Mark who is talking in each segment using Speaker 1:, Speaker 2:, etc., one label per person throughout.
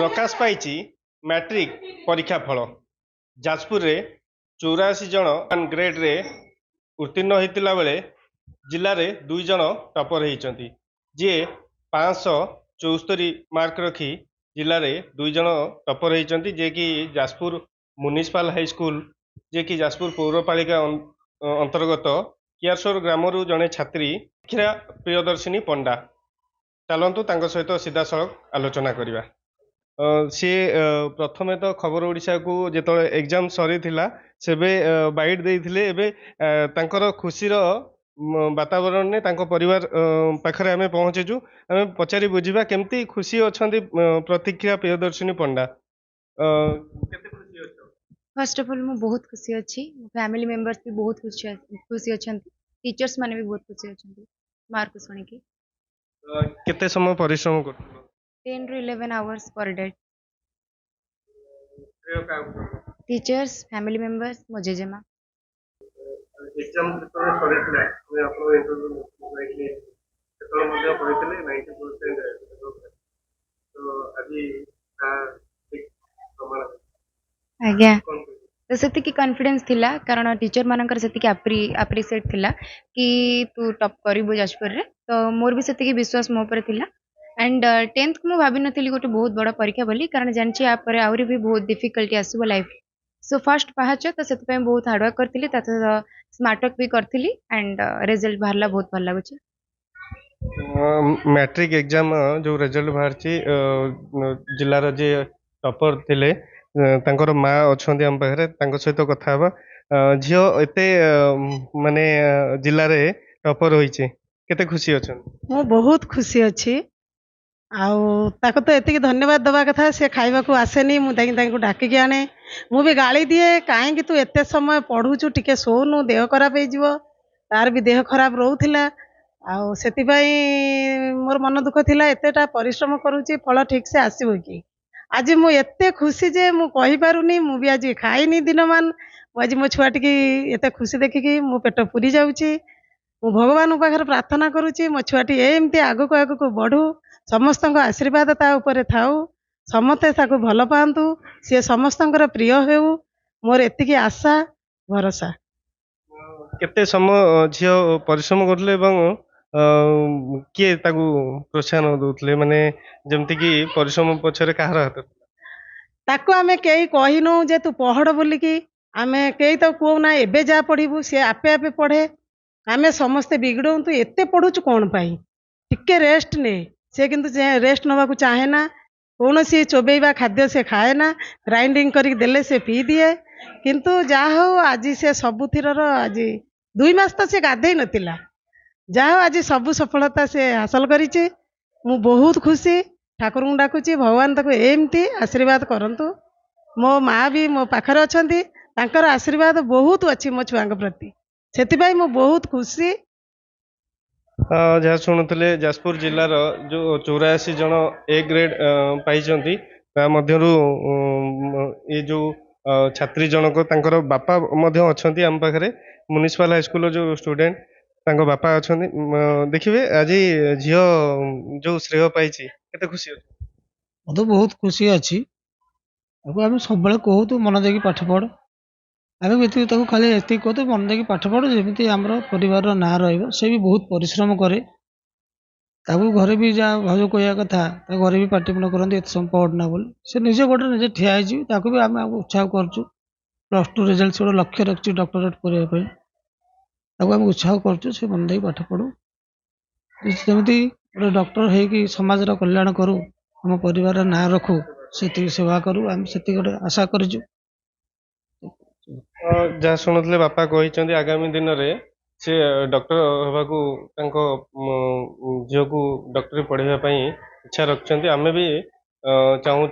Speaker 1: प्रकाश पाई matric परीक्षा फल जाजपुर रे 84 जन ग्रेड रे उत्तीर्ण होता बेले जिले में 2 जन टॉपर होती जी 574 मार्क रखी जिले में 2 जन टॉपर होती जे कि जाजपुर म्युनिसिपल हाई स्कूल जे कि जाजपुर पौरपालिका अंतर्गत कियारसोर ग्राम जड़े छात्री प्रियदर्शिनी पंडा चलतु सहित सीधा सड़क आलोचना करवा। सी प्रथमे तो खबर ओडिशा को जो एग्जाम सरी सेबे बाइट देते खुशी वातावरण ने परिवार पाखरे आमे पहुँचीचु आमे पचारि बुझा केमती खुशी अच्छा प्रतिक्रिया प्रियदर्शिनी पंडा
Speaker 2: फर्स्ट ऑफ ऑल मु बहुत खुशी अच्छी फैमिली मेंबर्स भी बहुत खुशी अच्छा टीचर्स माने भी बहुत खुशी अच्छा मार्क सुनिकी
Speaker 1: केते समय परिश्रम कर
Speaker 2: 10 to 11 hours per day teachers family members मो जेजेमा
Speaker 1: एग्जाम जतरे सरीथिला हम आपन इंटरव्यू लाइकली जतरे मध्ये पढितले 90% तो अभी का ठीक प्रमाण
Speaker 2: आज्ञा तो सेति की कॉन्फिडेंस थिला कारण टीचर मानकर सेति की एप्रिशिएट थिला कि तू टॉप करिबो जाजपुर रे तो मोर भी सेति की विश्वास मो पर थिला एंड 10th को भाभी नथिली गोटे बहुत बड़ा परीक्षा बोली कारण जानछि आ पर आउरी भी बहुत डिफिकल्टी आसीबो लाइफ सो फर्स्ट पहाच तो सेति पे बहुत हार्ड वर्क करथिली ता स्मार्ट वर्क भी करथिली एंड रिजल्ट बाहरला बहुत भल लागुछि।
Speaker 1: मैट्रिक एग्जाम जो रिजल्ट बाहरछि जिल्लार जे टॉपर थिले तांकर माँ अछंती हम पाखरे तांको सहित कथा हबा झियो एते माने जिल्ला रे टॉपर होइछि केते खुशी अछन
Speaker 3: मो बहुत खुशी अच्छी ताको तो एतिक धन्यवाद दवा कथा से खाइबा को आसेनी मु डाकिकी आने मु भी गाली दिए कहीं तू एते समय पढ़ुचु टिके सोनु देह खराब हो तार भी देह खराब रोला मोर मन दुख थिला एतेटा परिश्रम करुची फल ठीक से आसीबो कि आज मु एते खुशी जे मु कहि पारुनी मु भी आज खाइनी दिन मान आज मो छुआ टिकी एते खुशी देखिकी मो पेट पुरी जाउची मु भगवान पाखरे प्रार्थना करुची मो छुआटी एमती आगु आगु बढ़ू समस्त आशीर्वाद ता ऊपर थाऊ समस्ते ताको भल पातु सी समस्त प्रिय हो मोर एतिकी आशा भरोसा
Speaker 1: केते समय झियो परिश्रम करले किए ताकू प्रोत्साहन दउतले माने जेमति कि परिश्रम पछरे कहार हाथ
Speaker 3: ताको आमे केही कहिनु जे तू पढ़ बोली कि आमे केही तो कहू ना एबे जा पढ़िबू सी आपे आपे पढ़े आमे समस्ते बिगड़ू तू एते पढ़ुचु कोन पाई टिके रेस्ट ने से किंतु रेस्ट नवा को चाहे ना कौन सी चोबेबा खाद्य से खाए ना ग्राइंडिंग करके देले से पी दिए किंतु जा हो आज से सबुथिर आज 2 मास तो से गाधे नथिला जा हो आज सब सफलता से हासिल करिचे मु बहुत खुशी ठाकुर को डाकुची भगवान ताको एमती आशीर्वाद करंतु मो माँ भी मो पाखरे अछंती तांकर आशीर्वाद बहुत अच्छी मो छुआ प्रति सेति भाई मु बहुत खुशी
Speaker 1: जहाँ शुणुले जाजपुर जिलार जो 84 जन ए ग्रेड पाई ये जो छात्री जनक तांकर बापा अच्छा आम पाखे म्युनिसिपल हाई स्कूल जो स्टूडेंट तांको बापा अच्छा देखिए आज झील जो श्रेय पाई केते खुशी
Speaker 4: मत बहुत खुशी अच्छी आम सब कहू तू मन देकी पाठ पढ़ आम भी खाली ये कहते मन देकी पाठ पढ़ जमी आम परिवार ना रे भी बहुत परिश्रम करे घरे भी जहाँ भाज कह कथा घरे भी पार्टी मन करते एत समय पढ़ना बोली से निजे गोटे निजे ठिया भी आम उत्साह करुँ +2 रिजल्ट से गोटे लक्ष्य रखी डॉक्टरेट करने आम उत्साह करुँ से मन देकी पाठ पढ़ू जमी गोटे डॉक्टर हो समाज कल्याण करूँ आम परिवार ना रखू से सेवा करूँ आम से गोटे आशा करूँ
Speaker 1: जहाँ शुणुले बापा कहते आगामी दिन में से डॉक्टर होबाकू झील को डॉक्टरी पढ़ाई इच्छा रखते आमे भी चाहूँ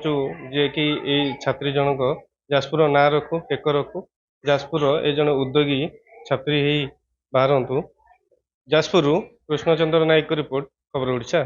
Speaker 1: जे कि छात्री जनक जाजपुर ना रखू टेक रखू जाजपुर ए जन उद्योगी छात्री ही बाहरतु जाजपुर कृष्णचंद्र नायक रिपोर्ट खबर ओडिशा।